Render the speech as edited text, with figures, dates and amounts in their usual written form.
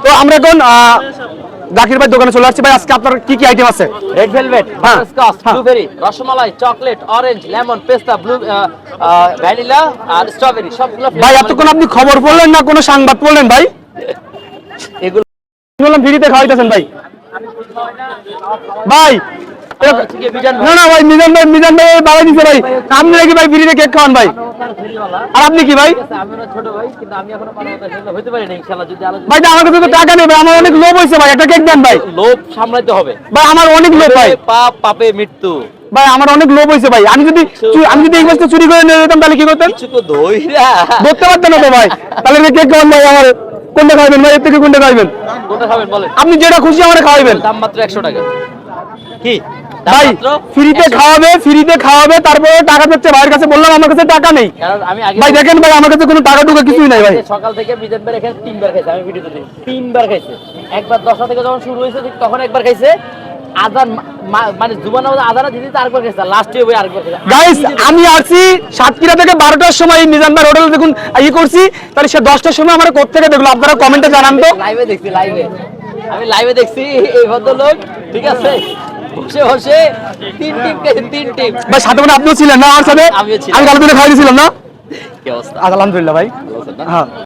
তো আমরা এখন জাকির ভাই দোকানে চলে আসছি ভাই। আজকে আপনার কি কি আইটেম আছে? Red velvet, butterscotch, blueberry, rasmalai, chocolate, orange, lemon, পেস্তা, ব্লু ভ্যানিলা আর স্ট্রবেরি সবগুলো ভাই এতক্ষণ আপনি খবর বললেন না, কোনো সংবাদ বললেন ভাই? এগুলো বললাম ফ্রিতে খাওয়াইতেছেন ভাই। ভাই না না ভাই, মিজান ভাই বাড়াই দিছে ভাই। আপনি নাকি ভাই ফ্রিতে কেক খাওয়ান ভাই? আর আপনি কি ভাই? আমি ছোট ভাই, কিন্তু আমি এখনো পারবো হইতে পারি না ইনশাআল্লাহ। যদি আলোচনা ভাই আমার কাছে তো টাকা নেই ভাই, আমার অনেক লোভ হয়েছে ভাই, একটা কেক দেন ভাই। লোভ সামলাতে হবে ভাই আমার অনেক লোভ ভাই। পাপ পাপে মৃত্যু ভাই আমার অনেক লোভ হয়েছে ভাই। আমি যদি এই মাছটা চুরি করে নিয়ে যেতাম তাহলে কি করতেন? কিছু তো ধইরা ধরতে পারতেন না তো ভাই। তাহলে কেক খাওয়ান ভাই আমার। কোনটা খাইবেন ভাই? এর থেকে কোনটা খাইবেন? কোনটা খাবেন বলেন? আপনি যেটা খুশি আমার খাওয়াবেন। দাম মাত্র 100 টাকা। কি ভাই ফ্রিতে খাওয়াবে তারপরে টাকা দিচ্ছে ভাইয়ের কাছে। বললাম আমার কাছে টাকা নেই। কারণ আমি আগে ভাই দেখেন ভাই, আমার কাছে কোনো টাকা টুকা কিছুই নাই ভাই। সকাল থেকে মিজান ভাই এখানে 3 বার খাইছে, আমি ভিডিওতে দিই 3 বার খাইছে। একবার 10টা থেকে যখন শুরু হয়েছে ঠিক তখন একবার খাইছে, আজান মানে জুমা নামাজ আজানা দিতে আরেকবার খাইছে, লাস্টে ওই আরেকবার খাইছে। গাইস আমি আসছি সাতক্ষীরা থেকে 12টার সময় মিজান ভাই হোটেলে দেখুন করছি, তাহলে সে 10টার সময় আমার কোথা থেকে দেখলো আপনারা কমেন্টে জানান তো। লাইভে দেখছি, আমি লাইভে দেখছি এই ভদ্রলোক, ঠিক আছে, বসে বসে 3 টিপ খাইছে, 3 টিপ। ভাই সাথে মানে আপনিও ছিলেন না আমার সাথে? আমিও ছিলাম। আমি গাল তুলে খাইয়েছিলাম না? কি অবস্থা? আলহামদুলিল্লাহ ভাই। ভালো আছেন না? হ্যাঁ।